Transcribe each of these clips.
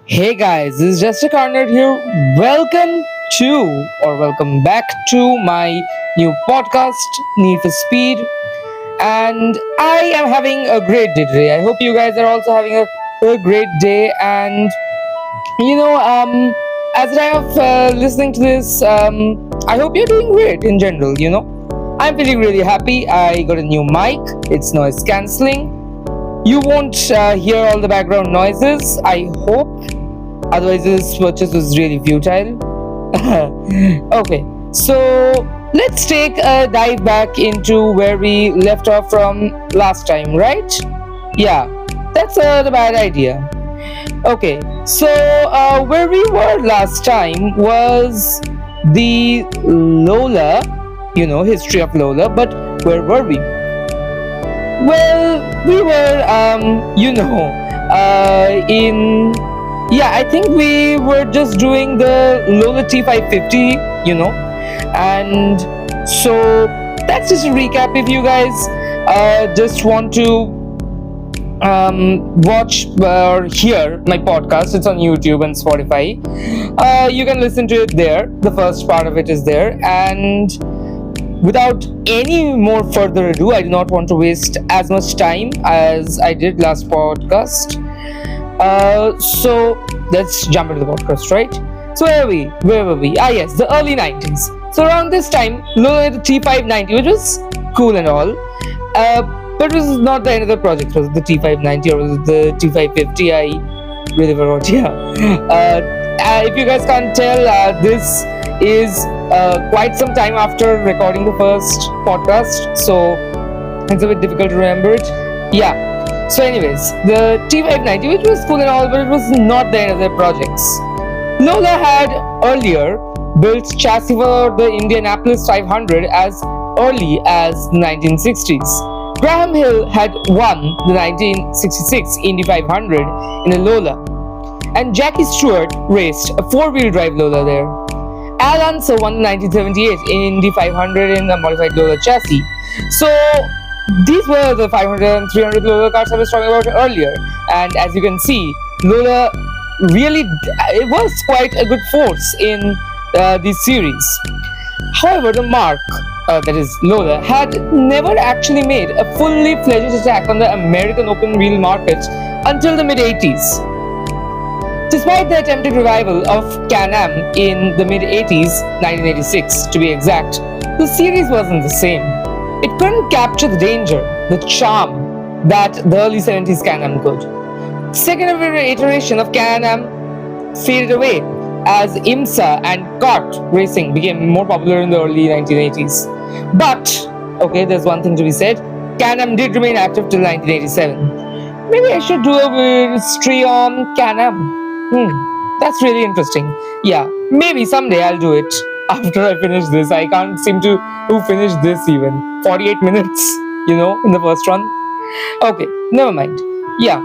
Hey guys, this is Justacarnerd here. Welcome welcome back to my new podcast, Need for Speed. And I am having a great day today. I hope you guys are also having a great day. And you know, as I have listening to this, I hope you're doing great in general. I'm feeling really happy. I got a new mic. It's noise cancelling. You won't hear all the background noises, I hope. Otherwise, this purchase was really futile. Okay, so let's take a dive back into where we left off from last time, right? Yeah, that's the bad idea. Okay, so where we were last time was the Lola, history of Lola, but where were we? Well, we were, in. Yeah, I think we were just doing the Lola T550, and so that's just a recap. If you guys just want to watch or hear my podcast, it's on YouTube and Spotify. You can listen to it there. The first part of it is there, and without any more further ado, I do not want to waste as much time as I did last podcast. So let's jump into the podcast, right? So where were we? Ah yes, the early 90s. So around this time, Lola had the T590, which was cool and all. But it was not the end of the project. Was it the T590 or was it the T550? I really forgot. Yeah. If you guys can't tell, this is quite some time after recording the first podcast, so it's a bit difficult to remember it. Yeah. So anyways, the T590, which was cool and all, but it was not the end of their projects. Lola had earlier built chassis for the Indianapolis 500 as early as the 1960s. Graham Hill had won the 1966 Indy 500 in a Lola, and Jackie Stewart raced a four-wheel drive Lola there. Al Unser won the 1978 Indy 500 in a modified Lola chassis. So these were the 500 and 300 Lola cars I was talking about earlier, and as you can see, Lola it was quite a good force in this series. However, the mark, that is Lola, had never actually made a fully fledged attack on the American open wheel market until the mid-80s. Despite the attempted revival of Can-Am in the mid-80s, 1986 to be exact, the series wasn't the same. It couldn't capture the danger, the charm that the early 70s Can-Am could. Second iteration of Can-Am faded away as IMSA and kart racing became more popular in the early 1980s. But, okay, there's one thing to be said, Can-Am did remain active till 1987. Maybe I should do a history on Can-Am. That's really interesting. Yeah, maybe someday I'll do it after I finish this. I can't seem to finish this even. 48 minutes, in the first run. Okay, never mind. Yeah.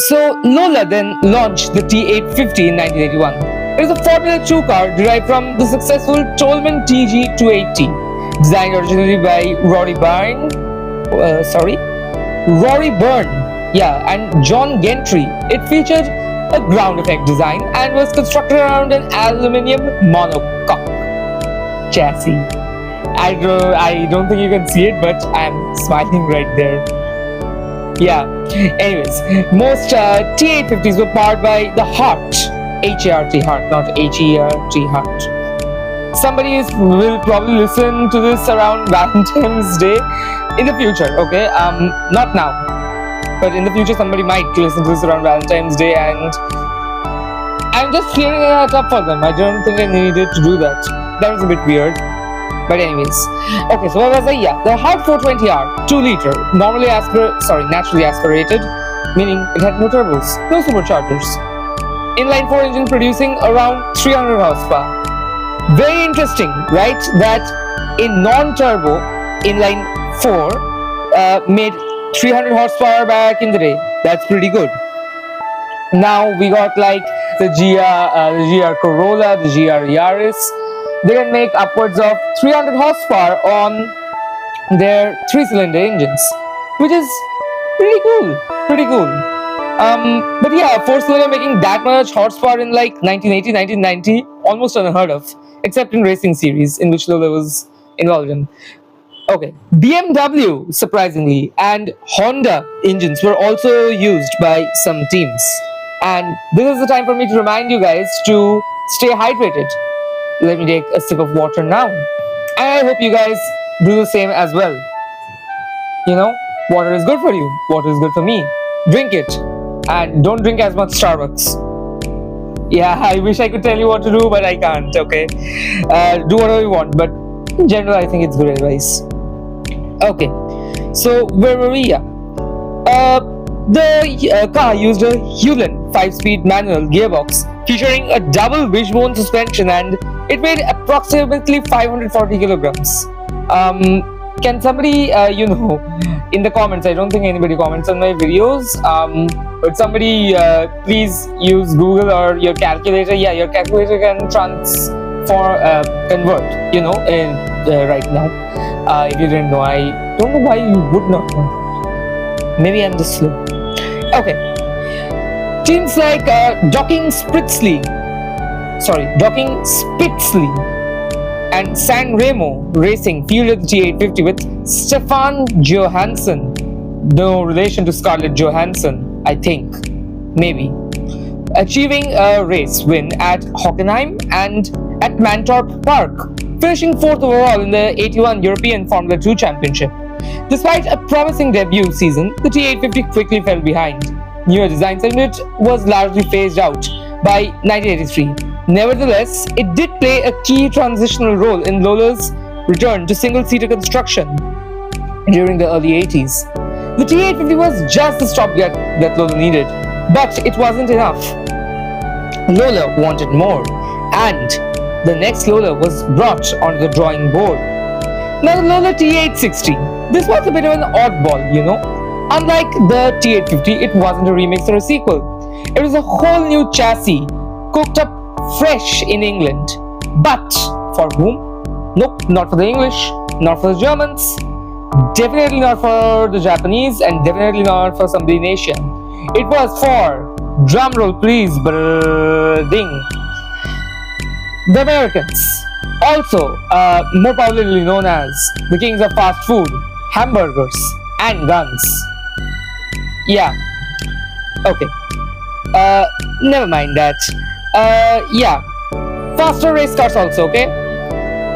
So Lola then launched the T850 in 1981. It is a Formula 2 car derived from the successful Toleman TG280, designed originally by Rory Byrne, and John Gentry. It featured a ground effect design and was constructed around an aluminium monocoque chassis. I don't think you can see it, but I'm smiling right there. Yeah. Anyways, most T850s were powered by the Heart, H-A-R-T, Heart, not H-E-R-T, Heart. Somebody will probably listen to this around Valentine's Day in the future. Okay, not now, but in the future somebody might listen to this around Valentine's Day, and I'm just clearing it up for them. I don't think I needed to do that. That was a bit weird. But anyways, okay, so what was I? Yeah, the Hard 420R, 2 liter, naturally aspirated, meaning it had no turbos, no superchargers. Inline 4 engine producing around 300 horsepower. Very interesting, right? That in non-turbo, inline 4 made 300 horsepower back in the day. That's pretty good. Now we got like the GR Corolla, the GR Yaris. They can make upwards of 300 horsepower on their 3-cylinder engines, which is pretty cool. But yeah, four-cylinder making that much horsepower in like 1980, 1990, almost unheard of, except in racing series in which Lola was involved in. Okay, BMW, surprisingly, and Honda engines were also used by some teams. And this is the time for me to remind you guys to stay hydrated. Let me take a sip of water now. And I hope you guys do the same as well. You know, water is good for you, water is good for me. Drink it. And don't drink as much Starbucks. Yeah, I wish I could tell you what to do, but I can't, okay? Do whatever you want, but in general, I think it's good advice. Okay, so where were we? The car used a Hewland 5-speed manual gearbox featuring a double wishbone suspension, and it weighed approximately 540 kilograms. Can somebody, in the comments, I don't think anybody comments on my videos, but somebody please use Google or your calculator. Yeah, your calculator can convert, right now. If you didn't know, I don't know why you would not know. Maybe I'm just slow. Okay. Teams like Docking Spitzley and San Remo Racing fielded the T850 with Stefan Johansson. No relation to Scarlett Johansson, I think. Maybe. Achieving a race win at Hockenheim and at Mantorp Park, finishing 4th overall in the 81 European Formula 2 Championship. Despite a promising debut season, the T850 quickly fell behind. Newer designs and it was largely phased out by 1983. Nevertheless, it did play a key transitional role in Lola's return to single-seater construction during the early 80s. The T850 was just the stopgap that Lola needed, but it wasn't enough. Lola wanted more, and the next Lola was brought onto the drawing board. Now the Lola T860. This was a bit of an oddball, Unlike the T850, it wasn't a remix or a sequel. It was a whole new chassis, cooked up fresh in England. But for whom? Nope, not for the English, not for the Germans, definitely not for the Japanese, and definitely not for somebody in Asia. It was for, drumroll please, ding, the Americans. Also, more popularly known as the kings of fast food, hamburgers, and guns. Yeah. Okay. Never mind that. Yeah. Faster race cars also, okay?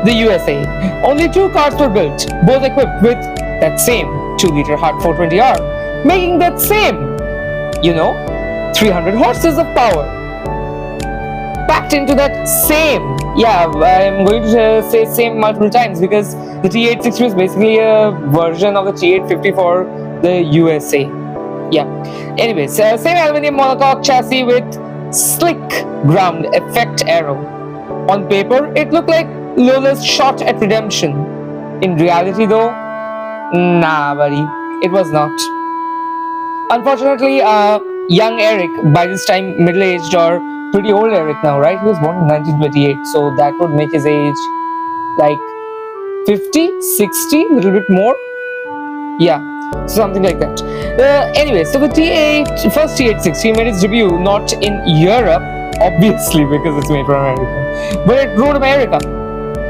The USA. Only 2 cars were built, both equipped with that same 2-liter Hart 420R, making that same, 300 horses of power. Packed into that same, I'm going to say same multiple times because the T860 is basically a version of the T850 for the USA. Yeah. Anyways, same aluminium monocoque chassis with slick ground effect aero. On paper, it looked like Lola's shot at redemption. In reality, though, nah, buddy, it was not. Unfortunately, young Eric, by this time middle-aged or pretty old Eric now, right? He was born in 1928, so that would make his age like 50, 60, a little bit more. Yeah, something like that. Anyway, so the first T860 made its debut not in Europe, obviously because it's made for America, but it rode America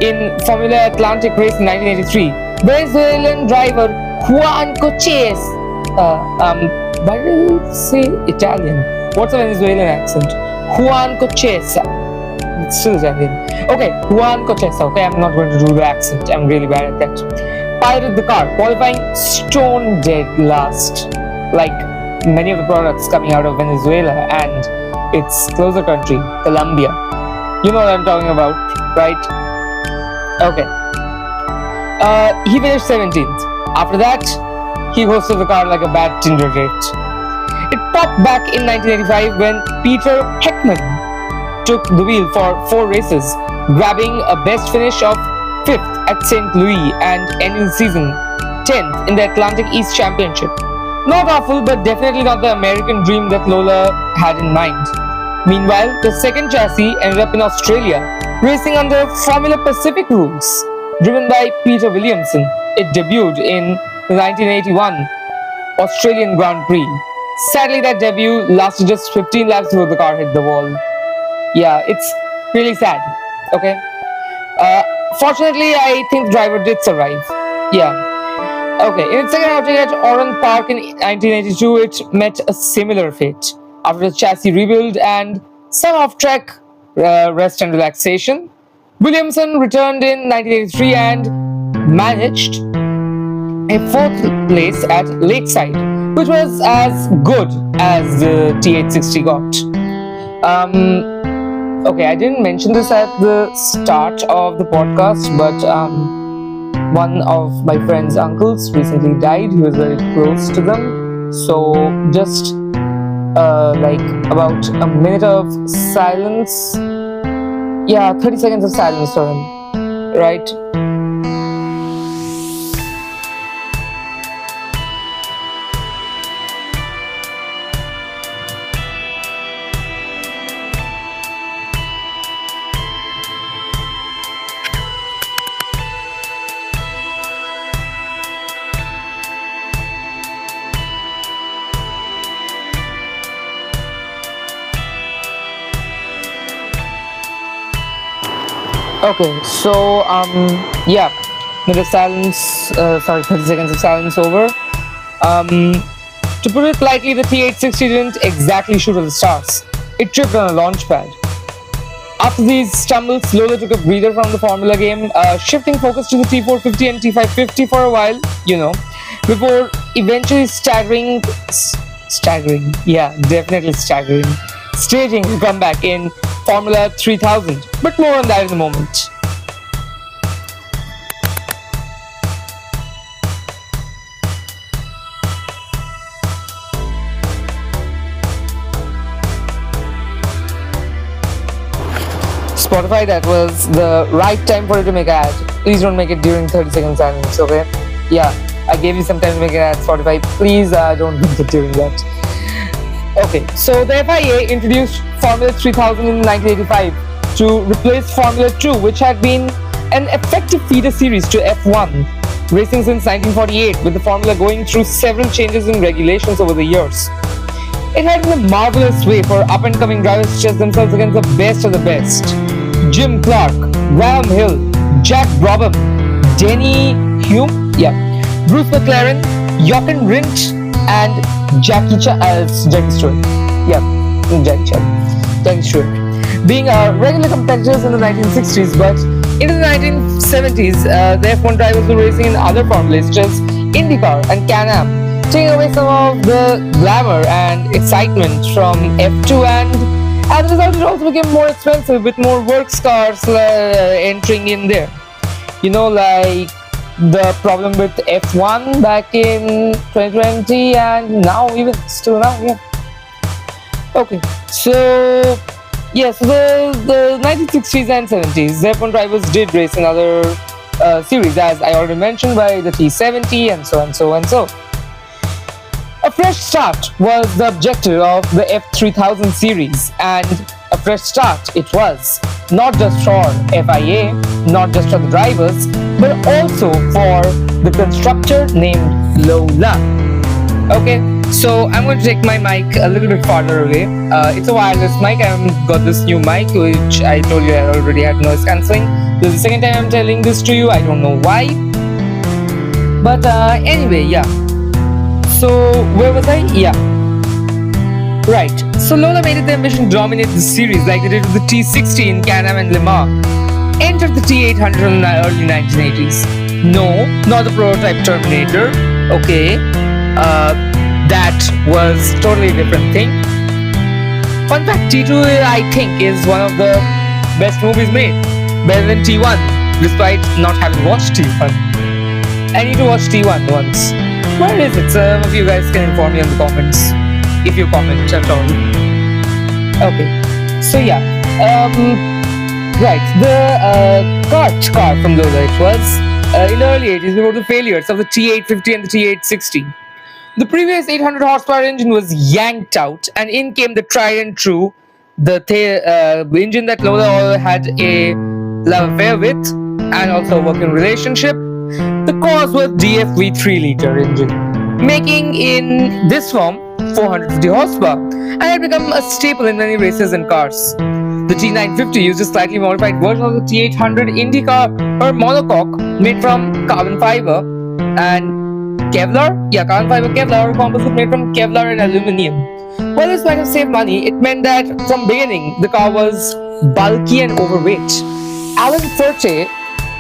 in Formula Atlantic race in 1983. Venezuelan driver Juan Coches. Why did you say Italian? What's a Venezuelan accent? Juan Cochesa. It's still Italian. Okay, Juan Cochesa. Okay, I'm not going to do the accent. I'm really bad at that. Piloted the car, qualifying stone dead last, like many of the products coming out of Venezuela and its closer country, Colombia. You know what I'm talking about, right? Okay. He finished 17th. After that, he hosted the car like a bad Tinder date. It popped back in 1985 when Peter Heckman took the wheel for 4 races, grabbing a best finish of 5th at St. Louis and ending the season 10th in the Atlantic East Championship. Not awful, but definitely not the American dream that Lola had in mind. Meanwhile, the second chassis ended up in Australia, racing under Formula Pacific rules. Driven by Peter Williamson, it debuted in the 1981 Australian Grand Prix, Sadly, that debut lasted just 15 laps before the car hit the wall. Yeah, it's really sad. Okay. Uh, Fortunately, I think the driver did survive. Yeah. Okay, in its second outing at Oran Park in 1982, it met a similar fate. After a chassis rebuild and some off-track rest and relaxation, Williamson returned in 1983 and managed a fourth place at Lakeside, which was as good as the T860 got. Okay, I didn't mention this at the start of the podcast, but one of my friend's uncles recently died. He was very close to them. So just like about a minute of silence. Yeah, 30 seconds of silence for him. Right? Okay, so yeah, minute of silence. Sorry, 30 seconds of silence over. To put it lightly, the T860 didn't exactly shoot at the stars. It tripped on a launch pad. After these stumbles, Lola took a breather from the Formula game, shifting focus to the T450 and T550 for a while, before eventually staggering, yeah, definitely staggering, staging a comeback in Formula 3000. But more on that in a moment. Spotify, that was the right time for you to make an ad. Please don't make it during 30 seconds silence, okay? Yeah, I gave you some time to make an ad, Spotify. Please don't make it during that. Okay, so the FIA introduced Formula 3000 in 1985 to replace Formula 2, which had been an effective feeder series to F1 racing since 1948, with the formula going through several changes in regulations over the years. It had been a marvelous way for up-and-coming drivers to test themselves against the best of the best. Jim Clark, Graham Hill, Jack Brabham, Denny Hume, Bruce McLaren, Jochen Rindt, and Jackie Stewart. Jackie Stewart. Being regular competitors in the 1960s, but in the 1970s, the F1 drivers were racing in other formulas such as IndyCar and Can-Am, taking away some of the glamour and excitement from F2, and as a result it also became more expensive with more works cars entering in there. Like the problem with F1 back in 2020 and now even still now, yeah. Okay, so yes, the 1960s and 70s, the F1 drivers did race in other series, as I already mentioned, by the T70 and so and so and so. A fresh start was the objective of the F3000 series, and a fresh start it was, not just for FIA, not just for the drivers, but also for the constructor named Lola. Okay, so I'm going to take my mic a little bit farther away. It's a wireless mic. I've got this new mic, which I told you I already had noise cancelling. This is the second time I'm telling this to you. I don't know why. But anyway, yeah. So, where was I? Yeah. Right. So, Lola made it their mission to dominate the series like they did with the T60 in Can-Am and Le Mans. Entered the T800 in the early 1980s. No, not the prototype Terminator. Okay. That was totally a different thing. Fun fact, T2 I think is one of the best movies made. Better than T1, despite not having watched T1. I need to watch T1 once. Where is it? Some of you guys can inform me in the comments, if you comment at all. Okay, so yeah, right, the kart car from Lola it was, in the early 80s before the failures of the T850 and the T860. The previous 800 horsepower engine was yanked out, and in came the tried and true, the engine that Lola had a love affair with, and also a working relationship. The cause was DF V3 liter engine, making in this form 450 horsepower and had become a staple in many races and cars. The T950 used a slightly modified version of the T800 IndyCar or monocoque made from carbon fiber and Kevlar? Yeah, carbon fiber Kevlar or composite made from Kevlar and aluminium. While this might have saved money, it meant that from beginning the car was bulky and overweight. Alan Furte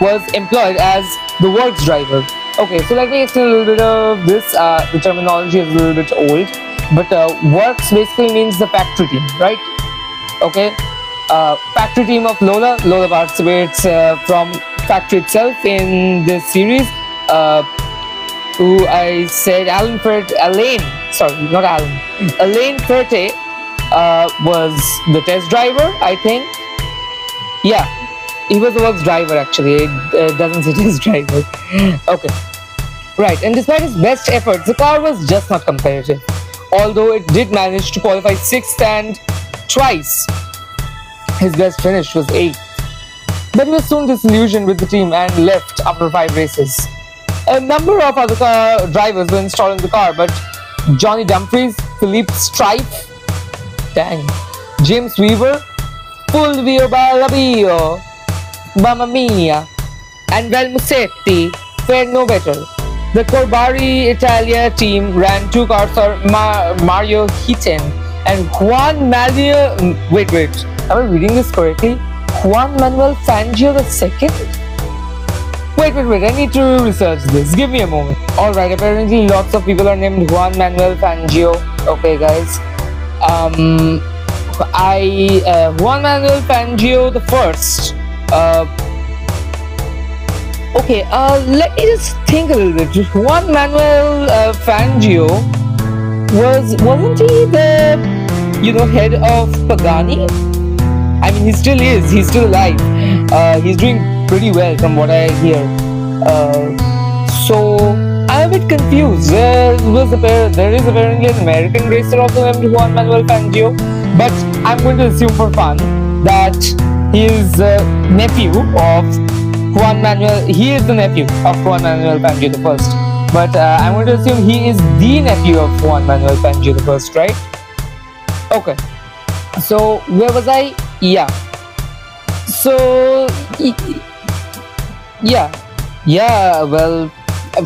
was employed as the works driver. Okay, so let me explain a little bit of this. The terminology is a little bit old, but works basically means the factory team, right? Okay, factory team of Lola. Lola participates from factory itself in this series. Who I said Elaine Furte was the test driver, I think. Yeah, he was the works driver actually. It doesn't say test driver. Okay, right. And despite his best efforts, the car was just not competitive. Although it did manage to qualify 6th and twice, his best finish was 8th. But he was soon disillusioned with the team and left after 5 races. A number of other drivers were installed in the car, but Johnny Dumfries, Philippe Strife, James Weaver, Fulvio Balabio, Mamma Mia, and Val Musetti fared no better. The Corbari Italia team ran 2 cars for Mario Hitten and Juan Manuel. Wait, am I reading this correctly? Juan Manuel Fangio II? Wait, I need to research this. Give me a moment. Alright, apparently lots of people are named Juan Manuel Fangio. Okay, guys. Juan Manuel Fangio the first. Let me just think a little bit. Juan Manuel Fangio wasn't he the head of Pagani? I mean, he still is. He's still alive. He's doing pretty well from what I hear. So I'm a bit confused. There is apparently an American racer also named Juan Manuel Fangio, but I'm going to assume for fun that he is nephew of Juan Manuel. He is the nephew of Juan Manuel Fangio the first. But I'm going to assume he is the nephew of Juan Manuel Fangio the first, right? Okay. So where was I? Yeah. So well,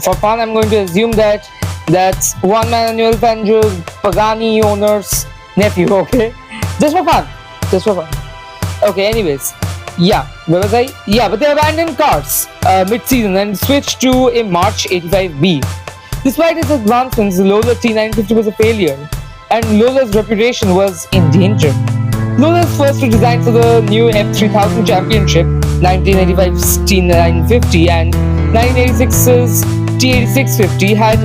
for fun I'm going to assume that that's Juan Manuel Fangio, Pagani owner's nephew, okay? Just for fun. Okay, anyways. Yeah, where was I? Yeah, but they abandoned cars mid-season and switched to a March 85B. Despite its advancements, the Lola T950 was a failure, and Lola's reputation was in danger. Lola's first to design for the new F3000 Championship, 1985's T950 and 1986's T8650 had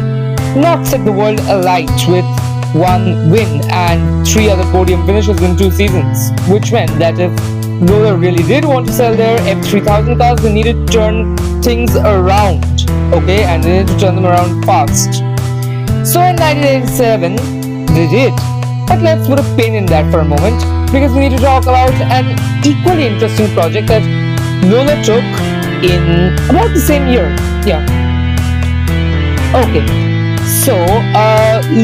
not set the world alight with 1 win and 3 other podium finishes in 2 seasons, which meant that if Lola really did want to sell their F3000 cars, they needed to turn things around, okay, and they needed to turn them around fast. So in 1987, they did. But let's put a pin in that for a moment, because we need to talk about an equally interesting project that Lola took in about the same year. Yeah. Okay. So,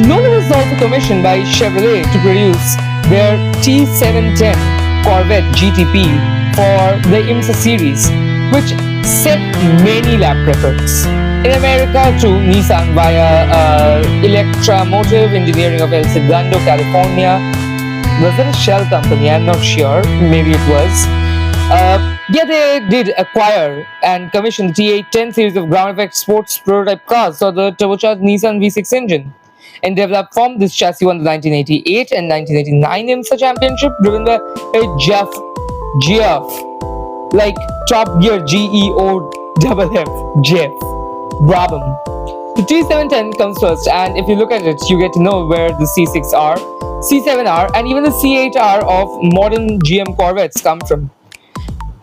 Lola was also commissioned by Chevrolet to produce their T710 Corvette GTP for the IMSA series, which set many lap records. In America too, Nissan via Electra Motive Engineering of El Segundo, California. Was it a shell company? I'm not sure. Maybe it was. They did acquire and commission the T810 series of ground effect sports prototype cars, so the turbocharged Nissan V6 engine. In developed form, this chassis won the 1988 and 1989 IMSA Championship, driven by a Jeff, like Top Gear GEOFF, Jeff Brabham. The T710 comes first, and if you look at it, you get to know where the C6R, C7R, and even the C8R of modern GM Corvettes come from.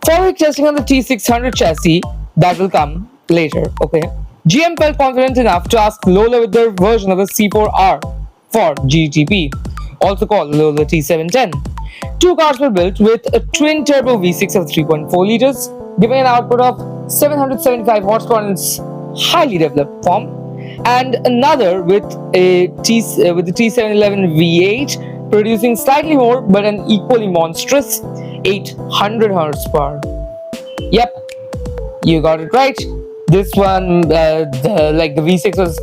Following testing on the T600 chassis, that will come later, okay? GM felt confident enough to ask Lola with their version of the C4R for GTP, also called Lola T710. 2 cars were built with a twin-turbo V6 of 3.4 liters, giving an output of 775 horsepower in its highly developed form, and another with the T711 V8 producing slightly more but an equally monstrous 800 horsepower. Yep, you got it right. This one, the V6 was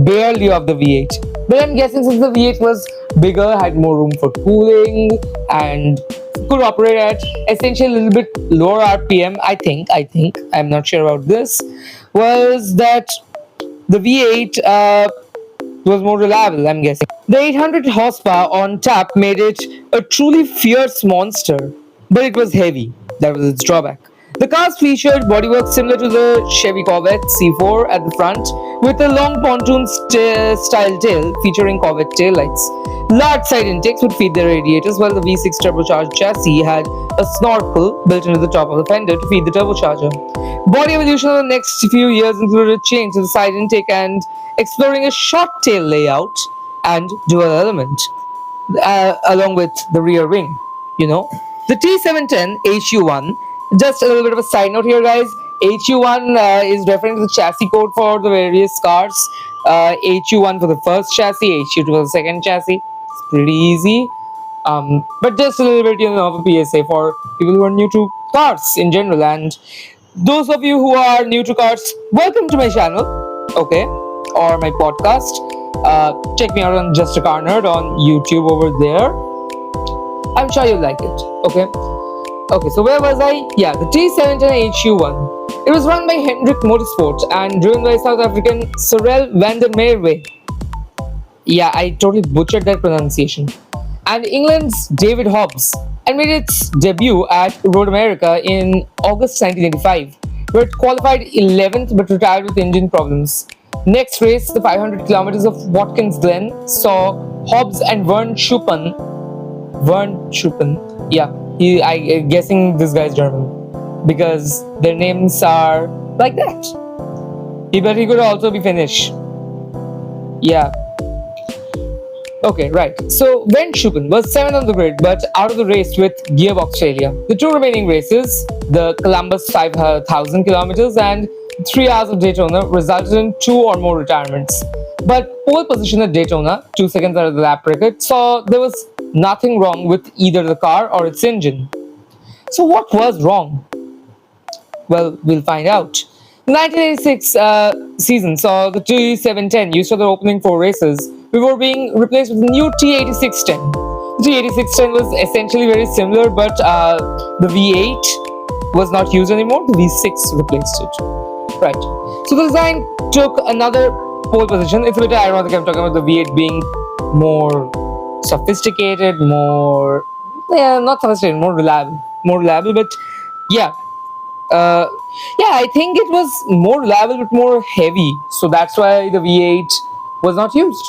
barely of the V8. But I'm guessing since the V8 was bigger, had more room for cooling, and could operate at essentially a little bit lower RPM, I think, I'm not sure about this, was that the V8 was more reliable, I'm guessing. The 800 horsepower on tap made it a truly fierce monster, but it was heavy. That was its drawback. The cars featured bodywork similar to the Chevy Corvette C4 at the front, with a long pontoon style tail featuring Corvette taillights. Large side intakes would feed the radiators, while the V6 turbocharged chassis had a snorkel built into the top of the fender to feed the turbocharger. Body evolution of the next few years included a change to the side intake and exploring a short tail layout and dual element, along with the rear wing. The T710 HU1. Just a little bit of a side note here, guys. HU1 is referring to the chassis code for the various cars. HU1 for the first chassis, HU2 for the second chassis. It's pretty easy. But just a little bit, of a PSA for people who are new to cars in general. And those of you who are new to cars, welcome to my channel, okay, or my podcast. Check me out on Justacarnerd on YouTube over there. I'm sure you'll like it, okay? Okay, so where was I? Yeah, the T710 HU1. It was run by Hendrik Motorsport and driven by South African Cyril van der Merwe. Yeah, I totally butchered that pronunciation. And England's David Hobbs, and made its debut at Road America in August 1985, where it qualified 11th but retired with engine problems. Next race, the 500 kilometers of Watkins Glen, saw Hobbs and Vern Schuppen. Yeah. I'm guessing this guy's German because their names are like that. But he could also be Finnish. Yeah. Okay, right. So Van Schuppen was 7th on the grid but out of the race with gearbox failure. The two remaining races, the Columbus 5,000 kilometers and 3 hours of Daytona, resulted in 2 or more retirements. But pole position at Daytona, 2 seconds out of the lap record, saw there was nothing wrong with either the car or its engine. So what was wrong? Well, we'll find out. The 1986 season saw the T710 used for the opening 4 races before being replaced with the new T8610. The T8610 was essentially very similar, but the V8 was not used anymore. The V6 replaced it. Right. So the design took another pole position. It's a bit ironic I'm talking about the V8 being more sophisticated, not sophisticated, more reliable, but yeah, I think it was more reliable but more heavy, so that's why the V8 was not used.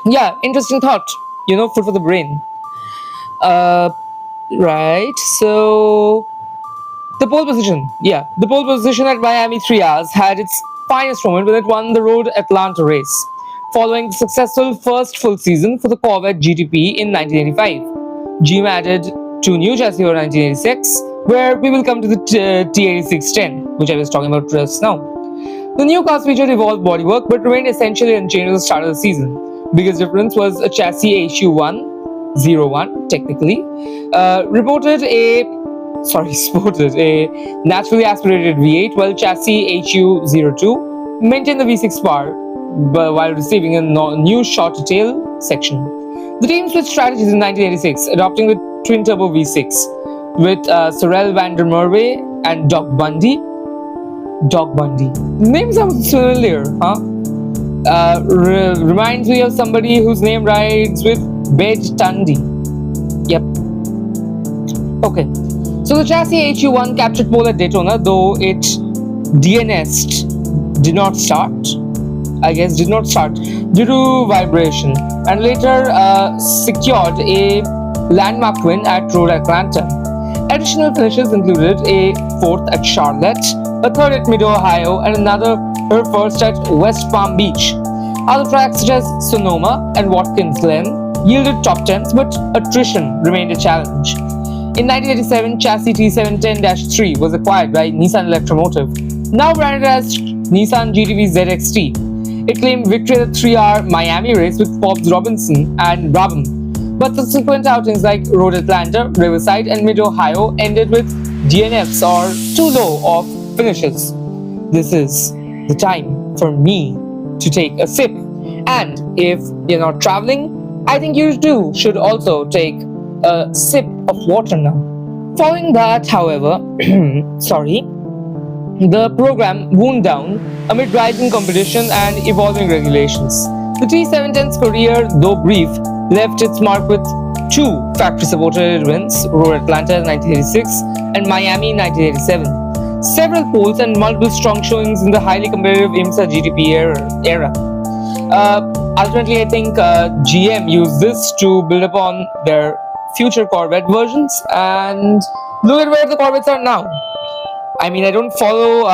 Yeah, interesting thought, food for the brain. Right, so the pole position at Miami 3 hours had its finest moment when it won the Road Atlanta race, following the successful first full season for the Corvette GTP in 1985. GM added 2 new chassis for 1986, where we will come to the T8610, which I was talking about just now. The new cars featured evolved bodywork but remained essentially unchanged at the start of the season. Biggest difference was a chassis HU1 technically, sported a naturally aspirated V8, while chassis HU02 maintained the V6 power while receiving a new short tail section. The team switched strategies in 1986, adopting the twin-turbo V6 with Cyril van der Merwe and Doc Bundy. Name sounds familiar, huh? Reminds me of somebody whose name rhymes with Bed Tundi. Yep. Okay. So the chassis HU1 captured pole at Daytona, though it did not start due to vibration, and later secured a landmark win at Road Atlanta. Additional finishes included a 4th at Charlotte, a 3rd at Mid-Ohio, and her first at West Palm Beach. Other tracks such as Sonoma and Watkins Glen yielded top 10s, but attrition remained a challenge. In 1987, chassis T710-3 was acquired by Nissan Electromotive, now branded as Nissan GTV ZXT. It claimed victory at the 3-hour Miami race with Forbes Robinson and Brabham. But subsequent outings like Road Atlanta, Riverside, and Mid Ohio ended with DNFs or too low of finishes. This is the time for me to take a sip. And if you're not traveling, I think you too should also take a sip of water now. Following that, however, the program wound down amid rising competition and evolving regulations. The T710's career, though brief, left its mark with two factory-supported wins, Road Atlanta in 1986 and Miami in 1987. Several poles and multiple strong showings in the highly competitive IMSA GTP era. Ultimately, I think GM used this to build upon their future Corvette versions, and look at where the Corvettes are now. I mean, I don't follow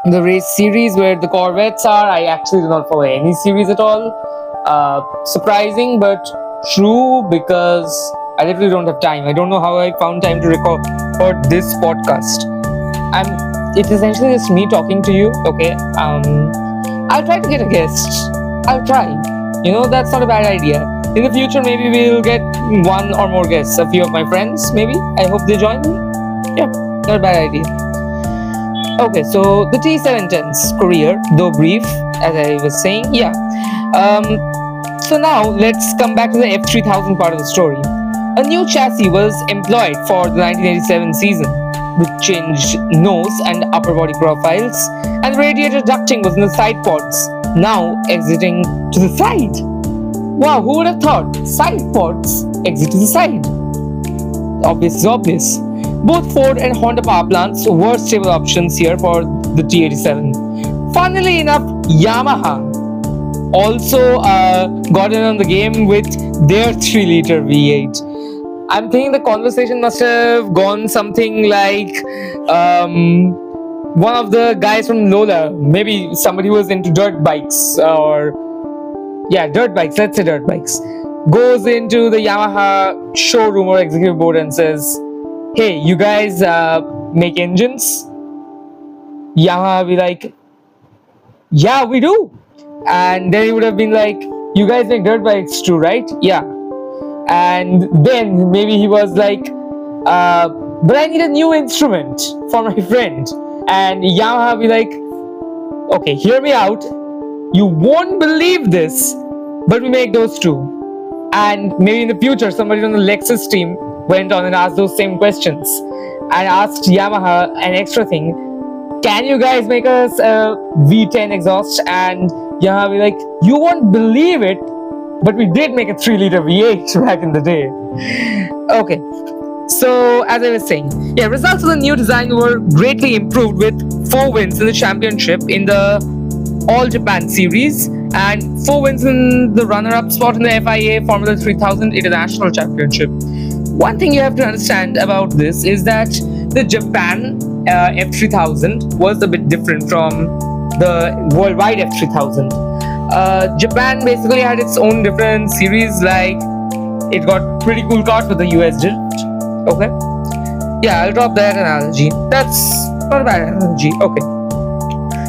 the race series where the Corvettes are. I actually do not follow any series at all. Surprising, but true, because I literally don't have time. I don't know how I found time to record this podcast. It's essentially just me talking to you, okay? I'll try to get a guest. I'll try. That's not a bad idea. In the future, maybe we'll get one or more guests. A few of my friends, maybe. I hope they join me. Yeah, not a bad idea. Okay, so the T710's career, though brief, as I was saying, yeah. So now let's come back to the F3000 part of the story. A new chassis was employed for the 1987 season, with changed nose and upper body profiles, and radiator ducting was in the side pods, now exiting to the side. Wow, who would have thought? Side pods exit to the side. Obvious is obvious. Both Ford and Honda power plants were stable options here for the T87. Funnily enough, Yamaha also got in on the game with their 3-liter V8. I'm thinking the conversation must have gone something like one of the guys from Lola, maybe somebody who was into dirt bikes, let's say dirt bikes, goes into the Yamaha showroom or executive board and says, "Hey, you guys make engines?" Yamaha will be like, "Yeah, we do." And then he would have been like, "You guys make dirt bikes too, right?" "Yeah." And then maybe he was like, "But I need a new instrument for my friend." And Yamaha will be like, "Okay, hear me out. You won't believe this, but we make those too." And maybe in the future, somebody on the Lexus team went on and asked those same questions and asked Yamaha an extra thing, "Can you guys make us a V10 exhaust?" And Yamaha will be like, "You won't believe it, but we did make a 3-liter V8 back in the day." Okay, so as I was saying, results of the new design were greatly improved with 4 wins in the championship in the All Japan Series and 4 wins in the runner-up spot in the FIA Formula 3000 International Championship. One thing you have to understand about this is that the Japan F3000 was a bit different from the worldwide F3000. Japan basically had its own different series, like it got pretty cool cars, but the US did. Okay. Yeah, I'll drop that analogy. That's not a bad analogy. Okay.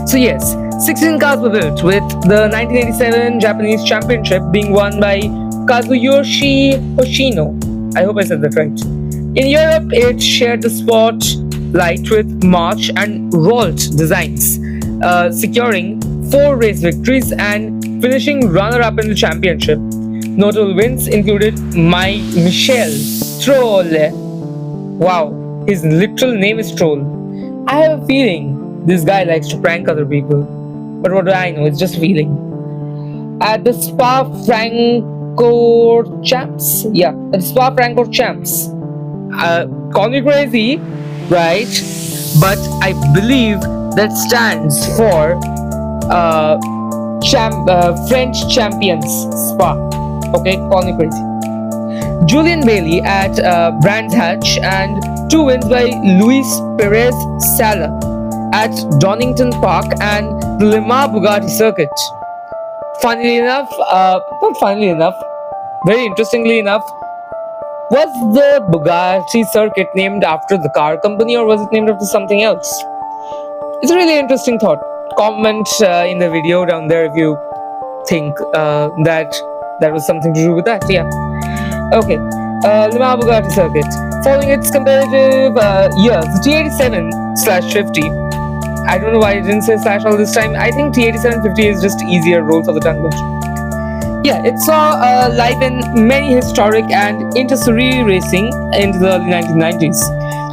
So yes, 16 cars were built, with the 1987 Japanese Championship being won by Kazuyoshi Hoshino. I hope I said that right. In Europe, it shared the spotlight with March and Rolt designs, securing 4 race victories and finishing runner-up in the championship. Notable wins included Michel Stroll. Wow, his literal name is Stroll. I have a feeling this guy likes to prank other people, but what do I know? It's just a feeling. At the Spa-Francorchamps, call me crazy, right? But I believe that stands for French Champions Spa. Okay, call me crazy. Julian Bailey at Brands Hatch, and 2 wins by Luis Perez Sala at Donington Park and the Le Mans Bugatti circuit. Very interestingly enough, was the Bugatti circuit named after the car company, or was it named after something else? It's a really interesting thought. comment in the video down there if you think that was something to do with that. Yeah. Okay. Limau Bugatti circuit. Following its competitive years, the T87/50. I don't know why I didn't say slash all this time. I think T87/50 is just easier roll for the tongue. Yeah, it saw life in many historic and inter-series racing into the early 1990s.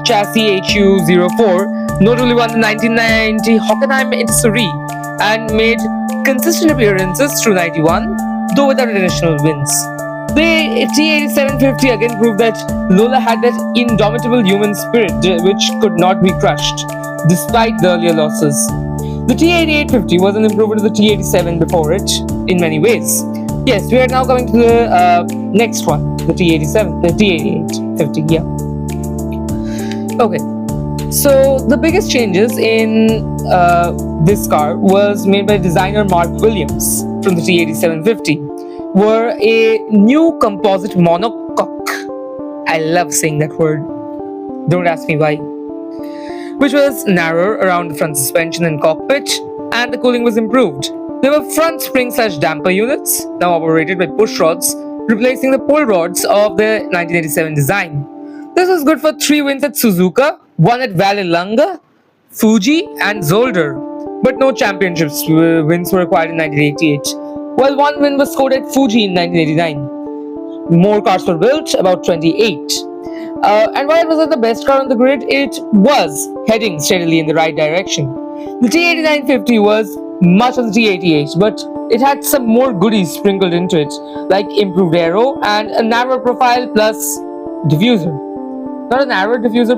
Chassis HU04 notably won the 1990 Hockenheim Inter-Series and made consistent appearances through 91, though without additional wins. The T87/50 again proved that Lola had that indomitable human spirit which could not be crushed, despite the earlier losses. The T88/50 was an improvement of the T87 before it, in many ways. Yes, we are now coming to the next one, the T88/50, yeah. Okay, so the biggest changes in this car was made by designer Mark Williams from the T87/50. Were a new composite monocoque. I love saying that word. Don't ask me why. Which was narrower around the front suspension and cockpit, and the cooling was improved. There were front spring/damper units, now operated by push rods, replacing the pull rods of the 1987 design. This was good for 3 wins at Suzuka, 1 at Vallelunga, Fuji, and Zolder, but no championships wins were acquired in 1988. While 1 win was scored at Fuji in 1989. More cars were built, about 28. And while it wasn't the best car on the grid, it was heading steadily in the right direction. The T89/50 was much of the T88, but it had some more goodies sprinkled into it, like improved aero and a narrower profile plus diffuser. Not a narrow diffuser,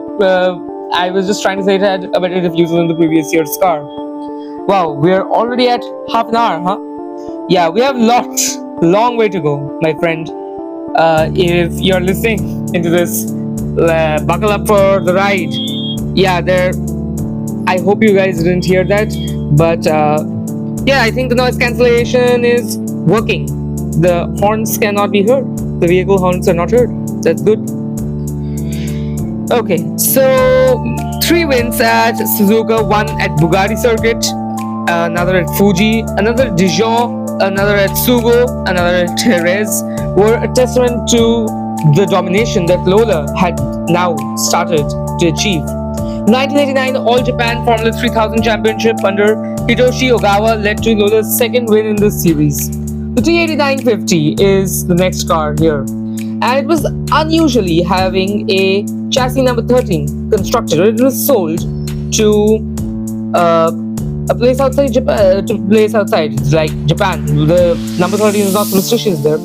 I was just trying to say it had a better diffuser than the previous year's car. Wow, we're already at half an hour, huh? Yeah, we have long way to go, my friend. If you're listening into this, buckle up for the ride. Yeah, I hope you guys didn't hear that, but yeah, I think the noise cancellation is working. The horns cannot be heard. The vehicle horns are not heard. That's good. Okay, so 3 wins at Suzuka, 1 at Bugatti circuit, another at Fuji, another at Dijon, another at Sugo, another at Jerez, were a testament to the domination that Lola had now started to achieve. 1989 All Japan Formula 3000 Championship under Hitoshi Ogawa led to Lola's second win in this series. The T89/50 is the next car here, and it was unusually having a chassis number 13 constructed. It was sold to a place outside Japan, like Japan. The number 13 is not prestigious there.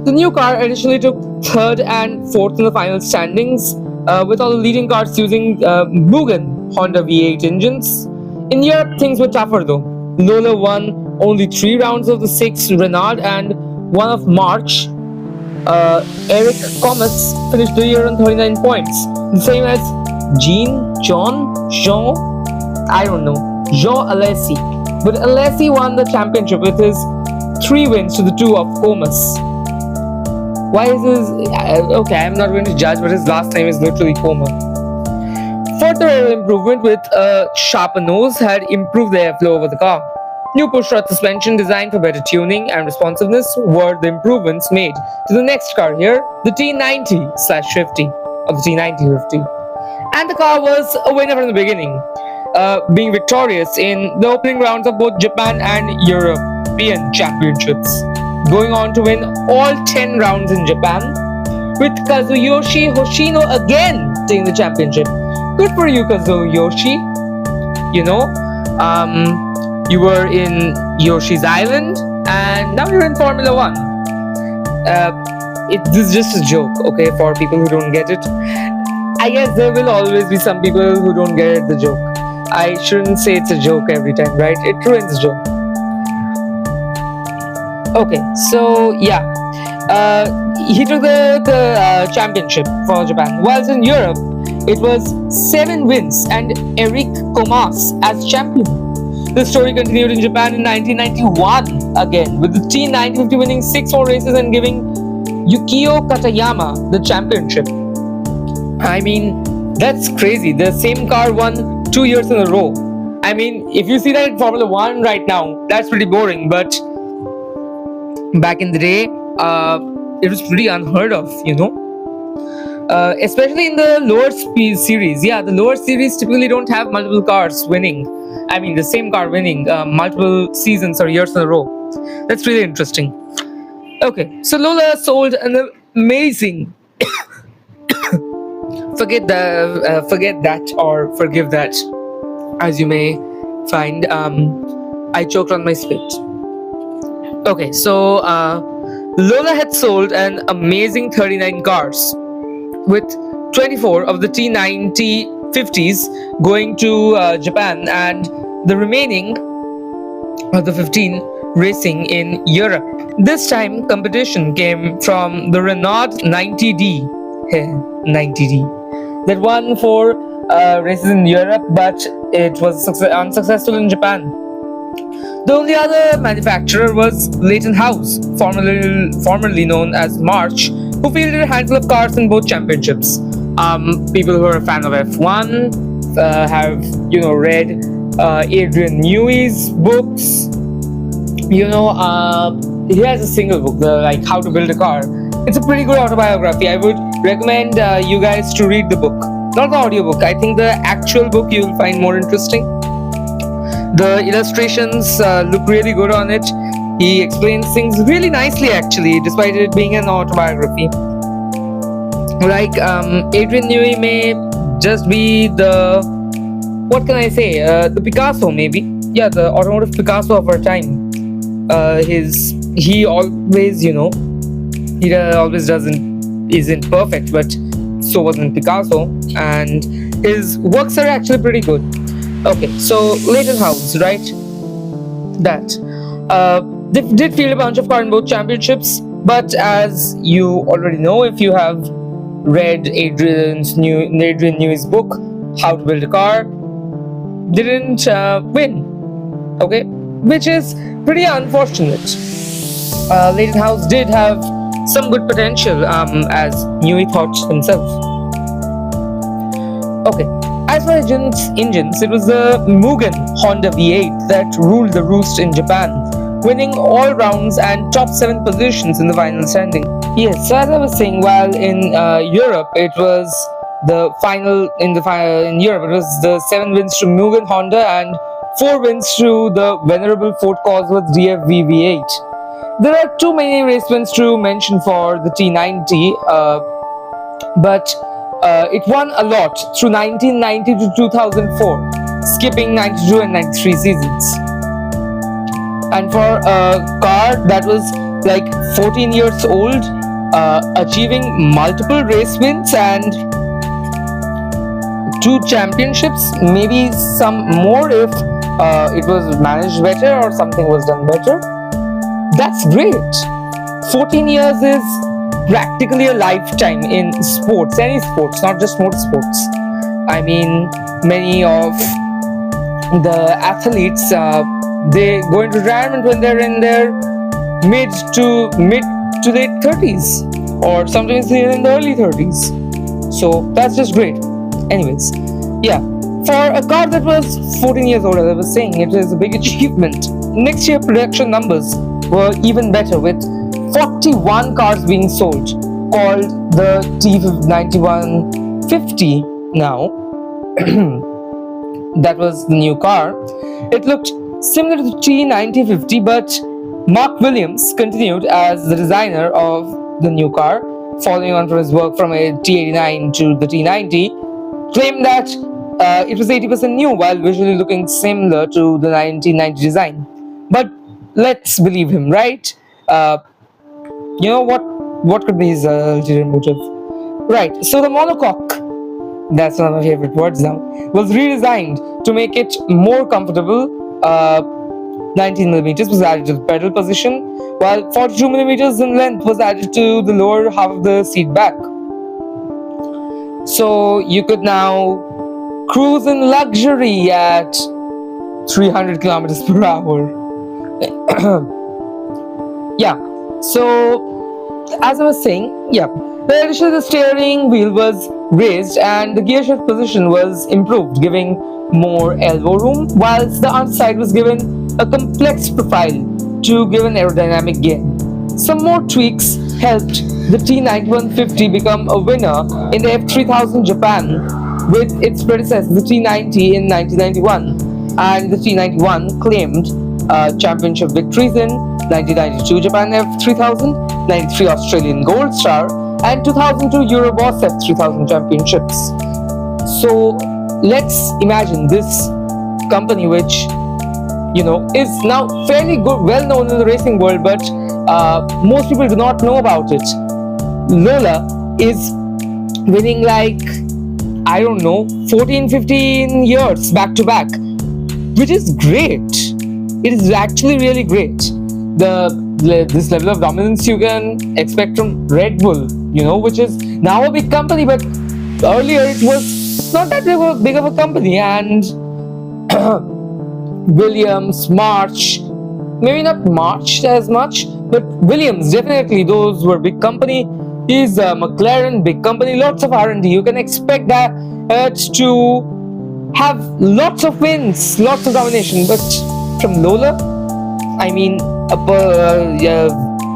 The new car additionally took 3rd and 4th in the final standings, with all the leading cars using Mugen Honda V8 engines. In Europe, things were tougher though. Lola won only 3 rounds of the 6 Renault and 1 of March. Eric Comas finished the year on 39 points, the same as Jean Alessi. But Alessi won the championship with his 3 wins to the 2 of Comas. Why is his... okay, I'm not going to judge, but his last name is literally Coma. Further improvement with a sharper nose had improved the airflow over the car. New pushrod suspension designed for better tuning and responsiveness were the improvements made to the next car here, the T90/50, or the T90/50. And the car was a winner from the beginning, being victorious in the opening rounds of both Japan and European championships, going on to win all 10 rounds in Japan, with Kazuyoshi Hoshino again taking the championship. Good for you, Kazuyoshi. You know, you were in Yoshi's Island, and now you're in Formula 1. This is just a joke, okay, for people who don't get it. I guess there will always be some people who don't get the joke. I shouldn't say it's a joke every time, right? It ruins the joke. Okay, so yeah, he took the championship for Japan. Whilst in Europe, it was 7 wins and Eric Comas as champion. The story continued in Japan in 1991 again, with the T950 winning 6 more races and giving Yukio Katayama the championship. I mean, that's crazy. The same car won 2 years in a row. I mean, if you see that in Formula One right now, that's pretty boring. But back in the day, it was pretty unheard of, you know. Especially in the lower speed series. Yeah, the lower series typically don't have multiple cars winning. I mean, the same car winning multiple seasons or years in a row. That's really interesting. Okay, so Lola sold an amazing. Forget that or forgive that, as you may find. I choked on my spit. Okay, so Lola had sold an amazing 39 cars, with 24 of the T90 50s going to Japan and the remaining of the 15 racing in Europe. This time, competition came from the Renault 90D. 90D. That won 4 races in Europe, but it was unsuccessful in Japan. The only other manufacturer was Leighton House, formerly known as March, who fielded a handful of cars in both championships. People who are a fan of F1 have, read Adrian Newey's books. He has a single book, the How to Build a Car. It's a pretty good autobiography. I would recommend you guys to read the book, not the audiobook. I think the actual book you will find more interesting. The illustrations look really good on it. He explains things really nicely, actually, despite it being an autobiography. Adrian Newey may just be the, what can I say, the Picasso, maybe. Yeah, the automotive Picasso of our time. He always, he always isn't perfect, but so wasn't Picasso, and his works are actually pretty good. Okay, so Leighton House, right? They did field a bunch of cars in both championships, but as you already know, if you have read Adrian Newey's book, How to Build a Car, didn't win. Okay, which is pretty unfortunate. Leighton House did have some good potential, as Newey thought himself. Okay, as for engines, it was the Mugen Honda V8 that ruled the roost in Japan, winning all rounds and top 7 positions in the final standing. Yes, so as I was saying, while in Europe it was the final in Europe it was the 7 wins to Mugen Honda and 4 wins to the venerable Ford Cosworth DFV V8. There are too many race wins to mention for the T90, but it won a lot through 1990 to 2004, skipping 92 and 93 seasons. And for a car that was 14 years old, achieving multiple race wins and 2 championships, maybe some more if it was managed better or something was done better. That's great. 14 years is practically a lifetime in sports, any sports, not just motorsports. I mean, many of the athletes, they go into retirement when they're in their mid to late 30s, or sometimes they're in the early 30s. So that's just great. Anyways, yeah, for a car that was 14 years old, as I was saying, it is a big achievement. Next year, production numbers were even better, with 41 cars being sold, called the T9150 now. That was the new car. It looked similar to the T9050, but Mark Williams continued as the designer of the new car, following on from his work from a T89 to the T90, claimed that it was 80% new while visually looking similar to the 1990 design. But let's believe him, right? What could be his ulterior motive? Right, so the monocoque, that's one of my favorite words now, was redesigned to make it more comfortable. 19mm was added to the pedal position, while 42mm in length was added to the lower half of the seat back. So you could now cruise in luxury at 300 kilometers per hour. Yeah, so as I was saying, the steering wheel was raised and the gearshift position was improved, giving more elbow room, whilst the underside was given a complex profile to give an aerodynamic gain. Some more tweaks helped the T9150 become a winner in the F3000 Japan with its predecessor, the T90, in 1991, and the T91 claimed championship victories in 1992 Japan F3000, 93 Australian Gold Star, and 2002 Euroboss F3000 championships. So let's imagine this company, which is now fairly good, well known in the racing world, but most people do not know about it. Lola is winning 14-15 years back to back, which is great. It is actually really great. This level of dominance you can expect from Red Bull, which is now a big company, but earlier it was not that big of a company, and Williams, March, maybe not March as much, but Williams, definitely, those were big company. Is McLaren, big company, lots of R&D. You can expect that to have lots of wins, lots of domination. But from Lola, I mean, a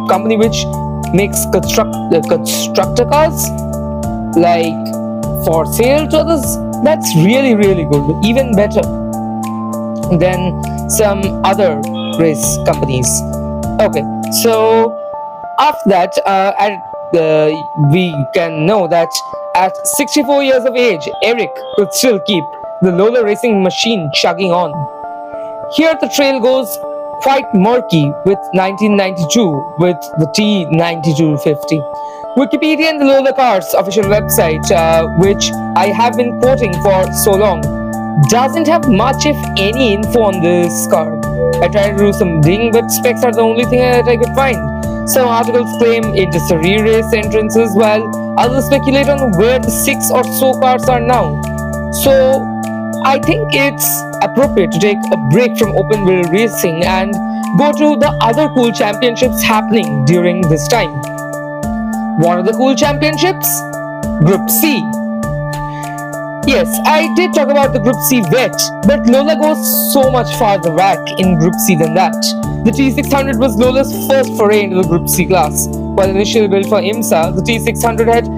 company which makes constructor cars, like for sale to others, that's really, really good. Even better than some other race companies. Okay, so after that, we can know that at 64 years of age, Eric could still keep the Lola racing machine chugging on. Here the trail goes quite murky with 1992 with the T9250. Wikipedia and the Lola Cars official website, which I have been quoting for so long, doesn't have much if any info on this car. I tried to do some digging, but specs are the only thing that I could find. Some articles claim it is a re-race entrances, while others speculate on where the 6 or so cars are now. So I think it's appropriate to take a break from open wheel racing and go to the other cool championships happening during this time. What are the cool championships? Group C. Yes, I did talk about the Group C vet, but Lola goes so much farther back in Group C than that. The T600 was Lola's first foray into the Group C class. While initially built for IMSA, the T600 had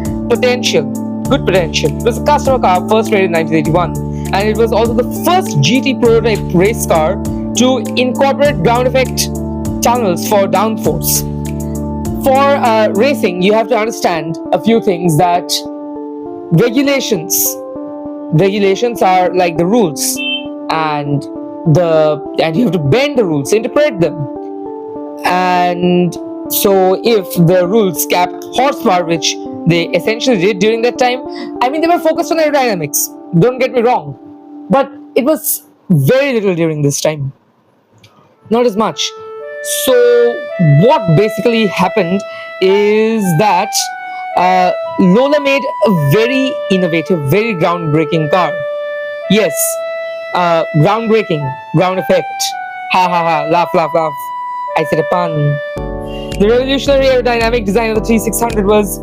good potential. It was a customer car first rated in 1981, and it was also the first GT prototype race car to incorporate ground effect tunnels for downforce. For racing, you have to understand a few things, that regulations are like the rules, and you have to bend the rules, interpret them. And so if the rules capped horsepower, which they essentially did during that time, I mean, they were focused on aerodynamics, don't get me wrong, but it was very little during this time, not as much. So what basically happened is that Lola made a very innovative, very groundbreaking car. Yes, groundbreaking, ground effect. Ha ha ha, laugh, laugh, laugh. I said a pun. The revolutionary aerodynamic design of the T600 was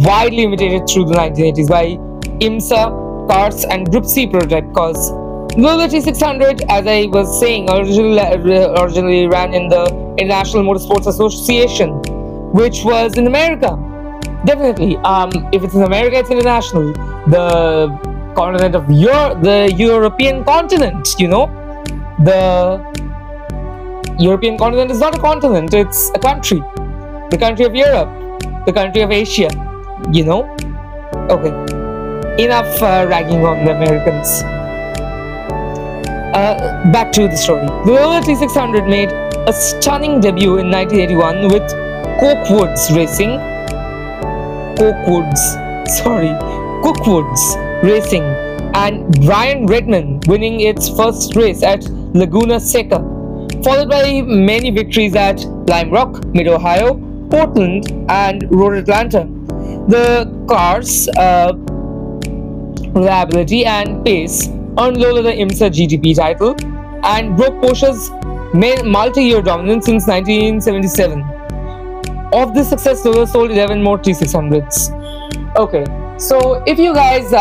widely imitated through the 1980s by IMSA cars and Group C prototype cars. Lola T600, as I was saying, originally ran in the International Motorsports Association, which was in America. Definitely, if it's in America, it's international. The continent of the European continent, the European continent is not a continent, it's a country. The country of Europe, the country of Asia, Okay, enough ragging on the Americans. Back to the story. The Lola T600 made a stunning debut in 1981 with Cookwood's Racing, and Brian Redman winning its first race at Laguna Seca, followed by many victories at Lime Rock, Mid-Ohio, Portland, and Road Atlanta. The car's reliability and pace earned Lola the IMSA GTP title and broke Porsche's multi-year dominance since 1977. Of this success, Lola sold 11 more T600s. Okay, so if you guys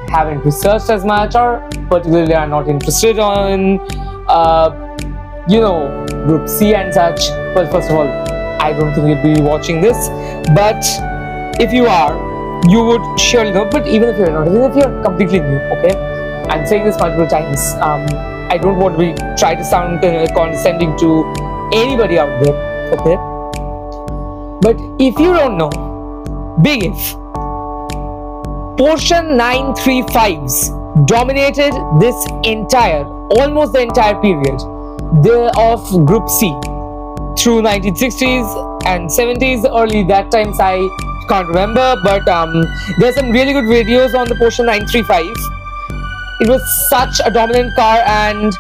haven't researched as much or particularly are not interested in, Group C and such, well, first of all, I don't think you'd be watching this. But if you are, you would surely know. But even if you're not, even if you're completely new, okay? I'm saying this multiple times. I don't want to try to sound condescending to anybody out there, okay? But if you don't know, big if, Porsche 935s dominated this almost the entire period of Group C through 1960s and 70s. Early that times I can't remember, but there's some really good videos on the Porsche 935. It was such a dominant car, and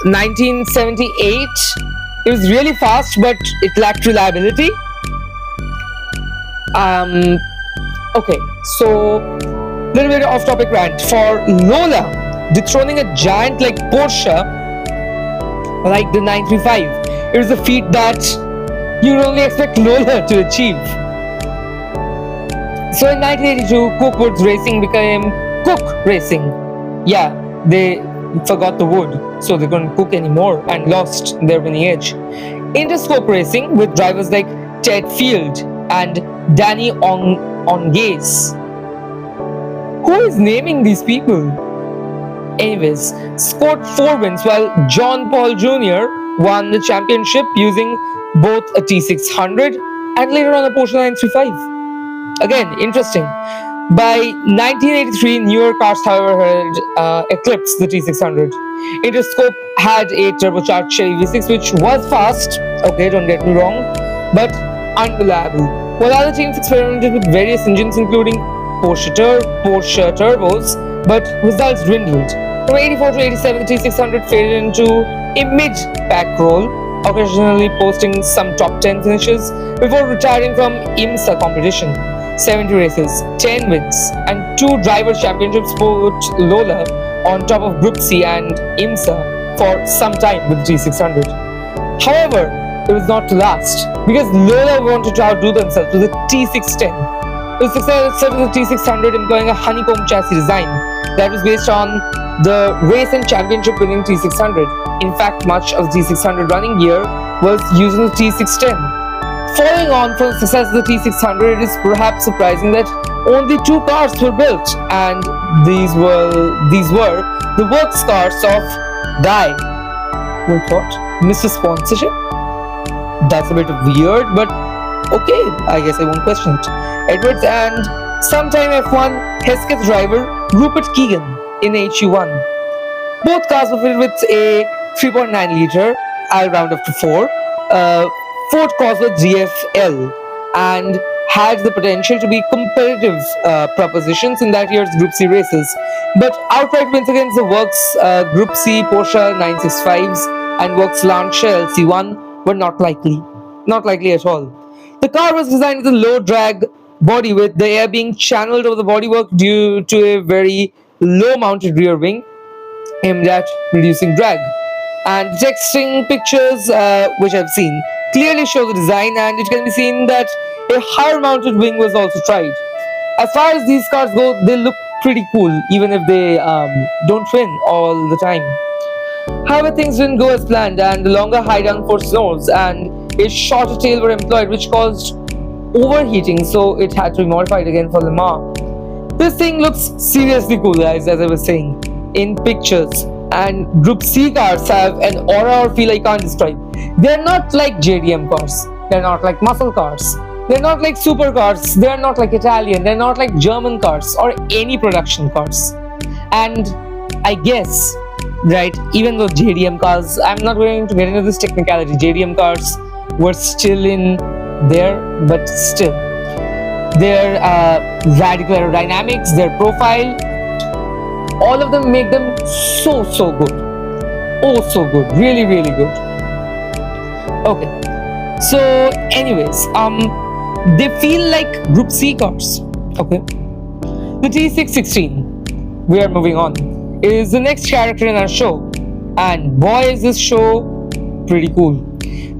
1978 it was really fast, but it lacked reliability. Okay, so little bit off topic rant. For Lola dethroning a giant like Porsche, like the 935, it was a feat that you would only expect Lola to achieve. So in 1982, Cookwood's racing became Cook Racing. Yeah, they forgot the wood, so they couldn't cook anymore and lost their winning edge. Interscope Racing, with drivers like Ted Field and Danny Ongaze. Who is naming these people? Anyways, scored 4 wins, while John Paul Jr. won the championship using both a T600 and later on a Porsche 935. Again, interesting. By 1983, newer cars, however, had eclipsed the T600. Interscope had a turbocharged Chevy V6, which was fast, okay, don't get me wrong, but unreliable. While other teams experimented with various engines, including Porsche turbos, but results dwindled. From 84 to 87, the T600 faded into a mid-pack role, occasionally posting some top 10 finishes before retiring from IMSA competition. 70 races, 10 wins, and 2 drivers' championships put Lola on top of Group C and IMSA for some time with the T600. However, it was not to last, because Lola wanted to outdo themselves with the T610. The success of the T600 employing a honeycomb chassis design that was based on the race and championship winning T600. In fact, much of the T600 running gear was using the T610. Following on from the success of the T600, it is perhaps surprising that only 2 cars were built, and these were the works cars of Guy. Wait, what? Mr. Sponsorship? That's a bit weird, but okay, I guess I won't question it. Edwards and sometime F1 Hesketh driver Rupert Keegan in HU1. Both cars were fitted with a 3.9 litre, I'll round up to 4, Ford Cosworth GFL, and had the potential to be competitive propositions in that year's Group C races. But outright wins against the Works Group C Porsche 965s and Works Lancia LC1 were not likely at all. The car was designed with a low drag body, with the air being channeled over the bodywork due to a very low mounted rear wing aimed at reducing drag. And texting pictures which I've seen clearly show the design, and it can be seen that a higher mounted wing was also tried. As far as these cars go, they look pretty cool, even if they don't win all the time. However, things didn't go as planned, and the longer high downforce nose and a shorter tail were employed, which caused overheating, so it had to be modified again for Le Mans. This thing looks seriously cool, guys, as I was saying, in pictures. And Group C cars have an aura or feel I can't describe. They're not like JDM cars. They're not like muscle cars. They're not like supercars. They're not like Italian. They're not like German cars or any production cars. And I guess, right, even though JDM cars, I'm not going to get into this technicality. JDM cars were still in there, but still. Their radical aerodynamics, their profile, all of them make them so good. Oh, so good. Really, really good. Okay. So, anyways, they feel like Group C cars. Okay. The T616, we are moving on, is the next character in our show. And boy, is this show pretty cool.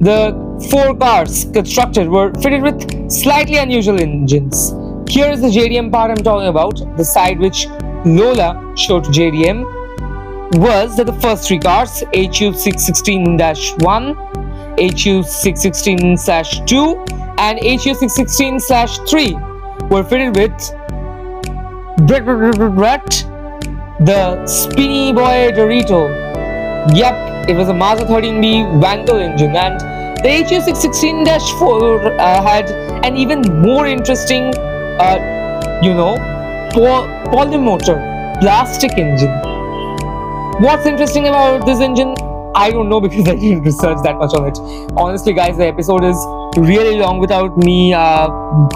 The 4 cars constructed were fitted with slightly unusual engines. Here is the JDM part I'm talking about, the side which Lola showed to JDM was that the first three cars, HU616-1, HU616-2, and HU616-3, were fitted with the Spinny Boy Dorito. Yep, it was a Mazda 13B Wankel engine, and the HU616-4 had an even more interesting, polymotor plastic engine. What's interesting about this engine? I don't know because I didn't research that much on it. Honestly, guys, the episode is really long without me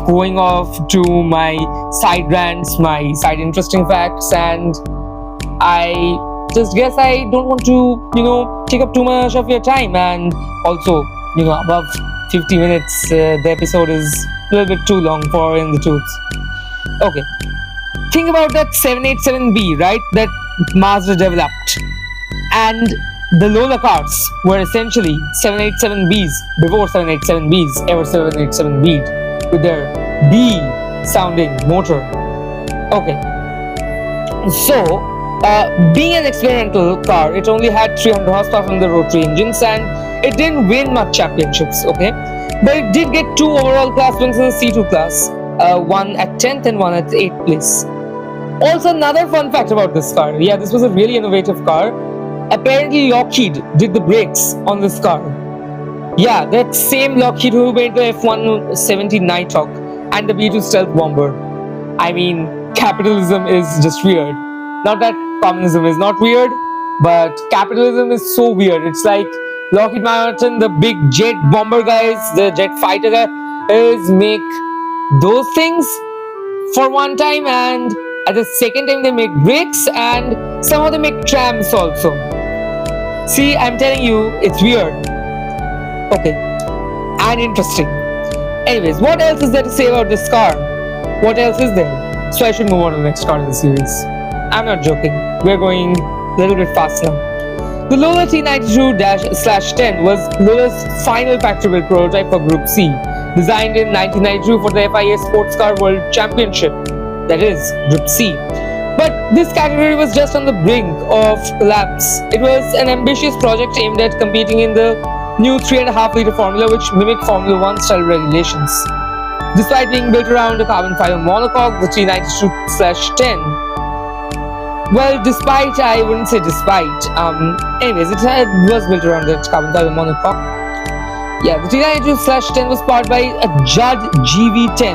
going off to my side rants, my side interesting facts, and I just guess I don't want to, take up too much of your time, and also, above 50 minutes, the episode is a little bit too long for In the Tooth. Okay, think about that 787B, right, that Mazda developed, and the Lola cars were essentially 787Bs before 787Bs ever 787B'd with their B sounding motor. Okay, so being an experimental car, it only had 300 horsepower from the rotary engines, and it didn't win much championships, okay? But it did get 2 overall class wins in the C2 class, one at 10th and one at 8th place. Also, another fun fact about this car, yeah, this was a really innovative car. Apparently, Lockheed did the brakes on this car. Yeah, that same Lockheed who made the F-170 Nighthawk and the B-2 Stealth Bomber. I mean, capitalism is just weird. Not that communism is not weird, but capitalism is so weird. It's like Lockheed Martin, the big jet bomber guys, the jet fighter guy, is make those things for one time, and at the second time they make brakes, and somehow they make trams also. See, I'm telling you, it's weird. Okay, and interesting. Anyways, what else is there to say about this car? What else is there? So I should move on to the next car in the series. I'm not joking. We're going a little bit fast now. The Lola T92-10 was Lola's final factory-built prototype for Group C, designed in 1992 for the FIA Sports Car World Championship, that is, Group C. But this category was just on the brink of collapse. It was an ambitious project aimed at competing in the new 3.5-liter formula, which mimicked Formula 1 style regulations. Despite being built around a carbon fiber monocoque, the T92-10, well, despite, I wouldn't say despite, anyways, it was built around the carbon fiber monocoque. Yeah, the T92-10 was powered by a Judd GV10,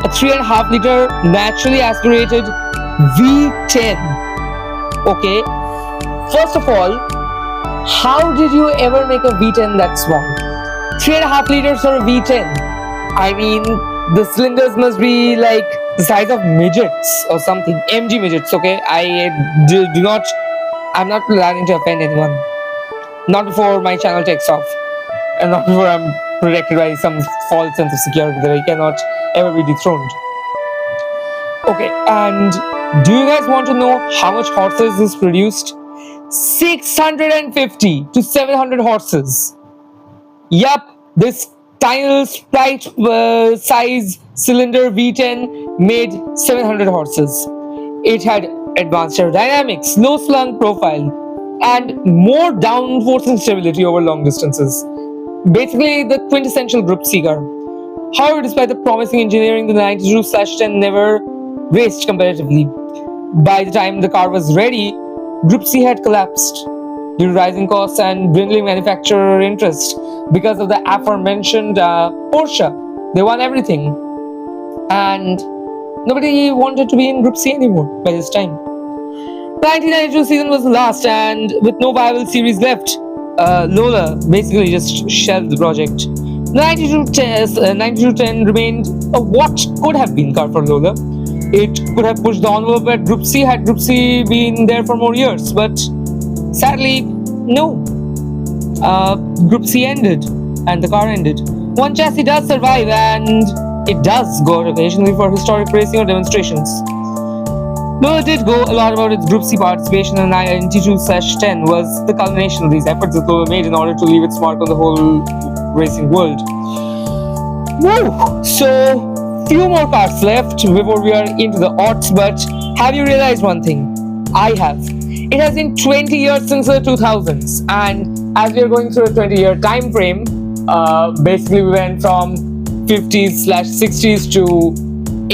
a 3.5-liter naturally aspirated V10. Okay, first of all, how did you ever make a V10 that small? 3.5 liters for a V10. I mean, the cylinders must be like the size of midgets or something. MG midgets, okay? I'm not planning to offend anyone. Not before my channel takes off. And not before I'm protected by some false sense of security that I cannot ever be dethroned. Okay, and do you guys want to know how much horses this produced? 650 to 700 horses. Yup, this tiny little sprite size cylinder V10 made 700 horses. It had advanced aerodynamics, low slung profile, and more downforce and stability over long distances. Basically, the quintessential Group C car. However, despite the promising engineering, the 92/10 never raced competitively. By the time the car was ready, Group C had collapsed due to rising costs and dwindling manufacturer interest because of the aforementioned Porsche. They won everything, and nobody wanted to be in Group C anymore by this time. The 1992 season was the last, and with no viable series left, Lola basically just shelved the project. The 92-10 remained a what could have been car for Lola. It could have pushed the envelope at Group C had Group C been there for more years, but sadly, no. Group C ended, and the car ended. One chassis does survive, and it does go out occasionally for historic racing or demonstrations. Lola did go a lot about its Group C participation, and 92/10 was the culmination of these efforts that Lola made in order to leave its mark on the whole racing world. Woo! So, few more cars left before we are into the aughts, but Have you realized one thing? I have. It has been 20 years since the 2000s, and as we are going through a 20-year time frame, basically we went from 50s/60s to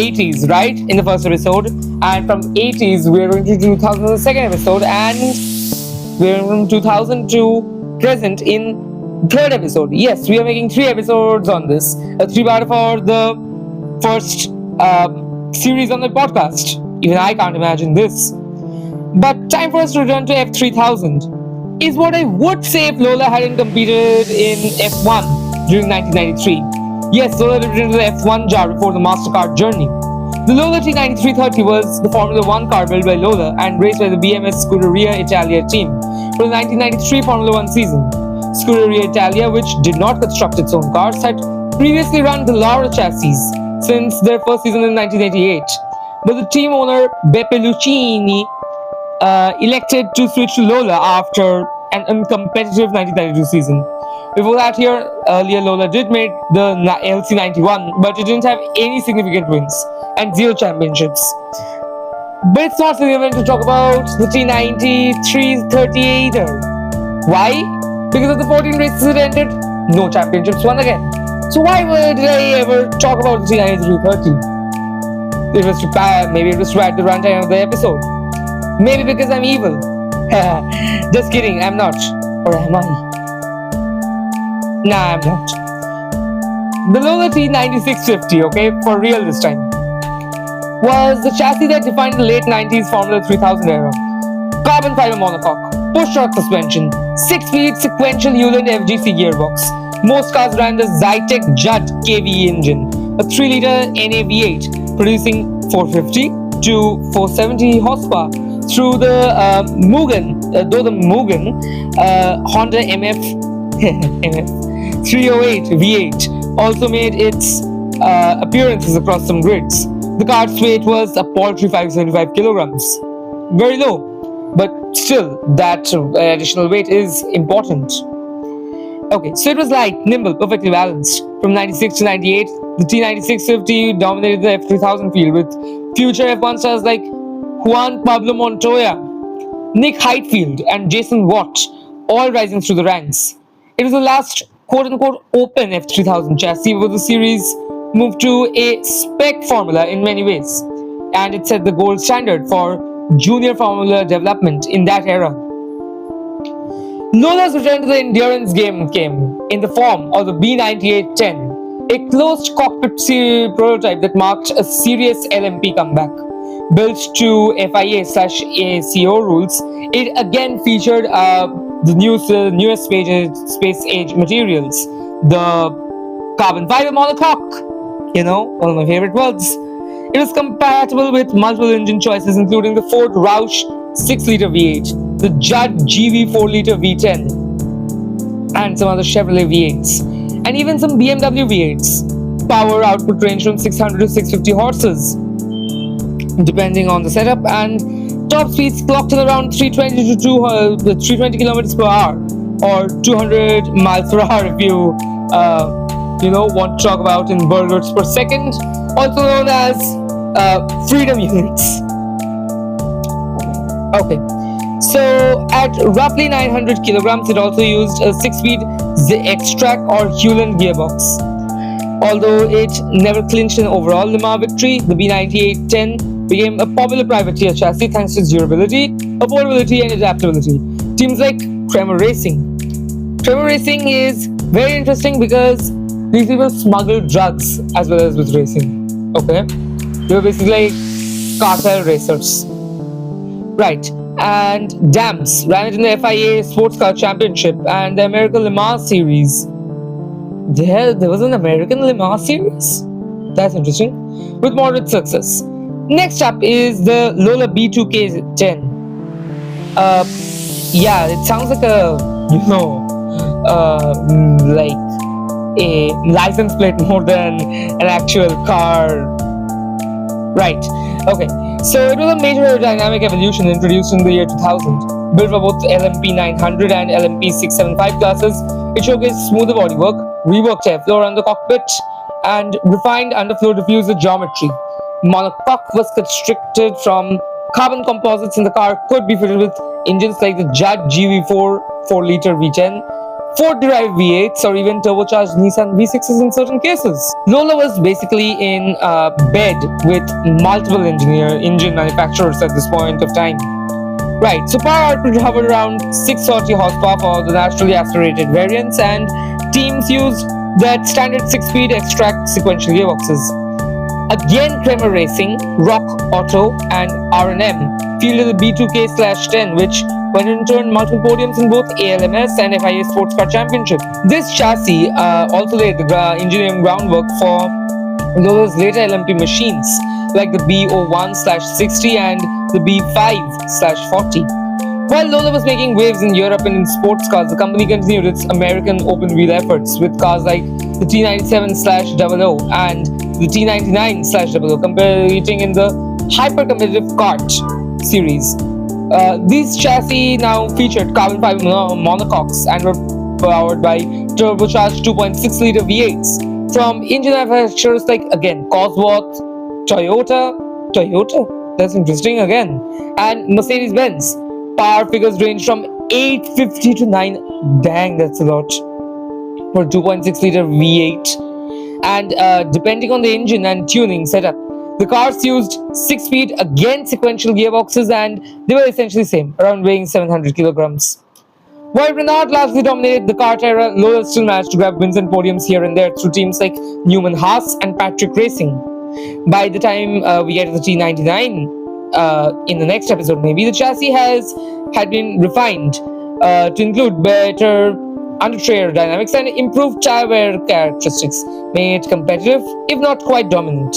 80s, right? In the first episode, and from 80s we are going to 2000 in the second episode, and we're from 2000 to present in third episode. Yes, we are making 3 episodes on this. A 3-part for the first series on the podcast. Even I can't imagine this. But time for us to return to F3000. Is what I would say if Lola hadn't competed in F1 during 1993. Yes, Lola returned to the F1 jar before the Mastercard journey. The Lola T9330 was the Formula 1 car built by Lola and raced by the BMS Scuderia Italia team for the 1993 Formula 1 season. Scuderia Italia, which did not construct its own cars, had previously run the Laura chassis since their first season in 1988. But the team owner Beppe Lucchini elected to switch to Lola after an uncompetitive 1992 season. Before that year, earlier Lola did make the LC91, but it didn't have any significant wins and 0 championships. But it's not relevant to talk about the T9330 either. Why? Because of the 14 races it entered, no championships won again. So why did I ever talk about the T9330? It was to maybe it was to add the runtime of the episode. Maybe because I'm evil. Just kidding, I'm not. Or am I? Nah, I'm not. The Lola T9650, okay, for real this time, was the chassis that defined the late 90s Formula 3000 era. Carbon fiber monocoque, push-rod suspension, 6-speed sequential Hewland FGC gearbox. Most cars ran the Zytec Judd KVE engine, a 3-liter NA V8, producing 450 to 470 horsepower through the Mugen Honda MF 308 V8 also made its appearances across some grids. The car's weight was a paltry 575 kilograms. Very low, but still, that additional weight is important. Okay, so it was light, nimble, perfectly balanced. From 96 to 98, the T9650 dominated the F3000 field with future F1 stars like Juan Pablo Montoya, Nick Heidfeld, and Jason Watt, all rising through the ranks. It was the last quote-unquote open F3000 chassis before the series moved to a spec formula in many ways, and it set the gold standard for junior formula development in that era. Lola's return to the endurance game came in the form of the B9810, a closed cockpit prototype that marked a serious LMP comeback. Built to FIA/ACO rules, it again featured the newest space age materials, the carbon fiber monocoque, one of my favorite words. It was compatible with multiple engine choices, including the Ford Roush 6-liter V8, the Judd GV 4-liter V10, and some other Chevrolet V8s, and even some BMW V8s. Power output ranged from 600 to 650 horses, depending on the setup, and top speeds clocked at around 320 to 320 kilometers per hour, or 200 miles per hour if you want to talk about in burgers per second, also known as freedom units. Okay, so at roughly 900 kilograms, it also used a 6-speed X-Track or Hewland gearbox. Although it never clinched an overall Le Mans victory, the B9810 became a popular privateer chassis thanks to its durability, affordability, and adaptability. Teams like Tremor Racing. Tremor Racing is very interesting because these people smuggle drugs as well as with racing. Okay? They were basically like cartel racers. Right. And Dams ran it in the FIA Sports Car Championship and the American Le Mans Series. There was an American Le Mans Series? That's interesting. With moderate success. Next up is the Lola B2K10. Yeah, it sounds like like a license plate more than an actual car. Right, okay. So it was a major aerodynamic evolution introduced in the year 2000. Built for both LMP 900 and LMP 675 classes, it showcased smoother bodywork, reworked airflow around the cockpit, and refined underfloor diffuser geometry. Monocoque was constricted from Carbon composites in the car could be fitted with engines like the Judd GV4 4-liter V10, Ford-derived V8s, or even turbocharged Nissan V6s in certain cases. Lola was basically in bed with multiple engine manufacturers at this point of time. Right, so power output hovered around 630 horsepower for the naturally aspirated variants, and teams used that standard 6-speed X-Track sequential gearboxes. Again, Kremer Racing, Rock Auto, and R&M fielded the B2K/10, which went in turn multiple podiums in both ALMS and FIA Sports Car Championship. This chassis also laid the engineering groundwork for Lola's later LMP machines, like the B01/60 and the B5/40. While Lola was making waves in Europe and in sports cars, the company continued its American open-wheel efforts with cars like the T97/00 and the T99/00, competing in the hyper-competitive kart series. These chassis now featured carbon fiber monocoques and were powered by turbocharged 2.6-liter V8s from engine manufacturers like, again, Cosworth, Toyota, that's interesting again, and Mercedes-Benz. Power figures range from 850 to 9, dang, that's a lot, for 2.6-liter V8. And depending on the engine and tuning setup, the cars used 6-speed, again sequential gearboxes, and they were essentially the same, around weighing 700 kilograms. While Renault largely dominated the kart era, Lola still managed to grab wins and podiums here and there through teams like Newman Haas and Patrick Racing. By the time we get to the T99, in the next episode maybe, the chassis had been refined to include better under-tray aerodynamics and improved tire wear characteristics, making it competitive, if not quite dominant.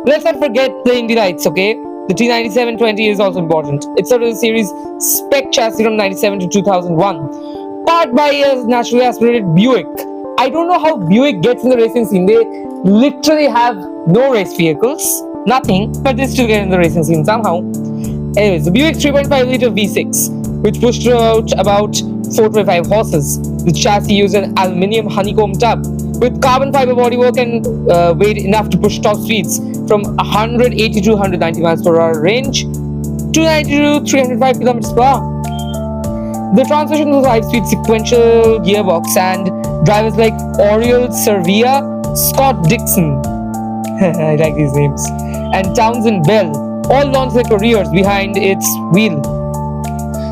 Let's not forget the Indy Lights, okay? The T9720 is also important. It's sort of the series spec chassis from 97 to 2001, powered by a naturally aspirated Buick. I don't know how Buick gets in the racing scene. They literally have no race vehicles, nothing, but they still get in the racing scene somehow. Anyways, the Buick 3.5-liter V6, which pushed out about 425 horses. The chassis used an aluminium honeycomb tub with carbon fiber bodywork and weighed enough to push top speeds from 180 to 190 miles per hour range, 290 to 305 kilometers per hour. The transmission was a 5-speed sequential gearbox, and drivers like Oriol Servia, Scott Dixon, I like these names, and Townsend Bell all launched their careers behind its wheel.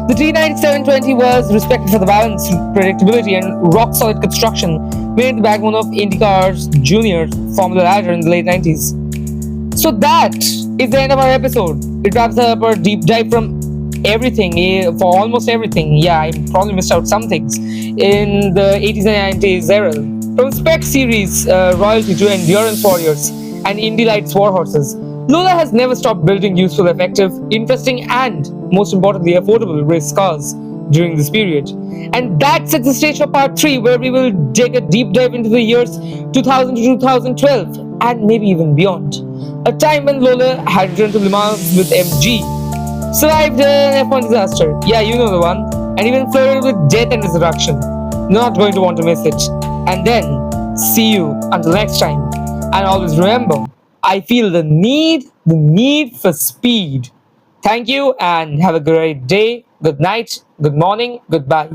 The T9720 was respected for the balance, predictability, and rock-solid construction, made the backbone of IndyCar's junior Formula ladder in the late 90s. So that is the end of our episode. It wraps up our deep dive from everything, for almost everything. Yeah, I probably missed out some things in the 80s and 90s era. From spec series royalty to endurance warriors and Indy Lights warhorses, Lola has never stopped building useful, effective, interesting, and most importantly, affordable race cars during this period. And that sets the stage for part 3, where we will take a deep dive into the years 2000 to 2012 and maybe even beyond. A time when Lola had returned to Le Mans with MG, survived an F1 disaster, yeah, you know the one, and even flirted with death and resurrection. Not going to want to miss it. And then, see you until next time. And always remember, I feel the need for speed. Thank you and have a great day, good night, good morning, goodbye.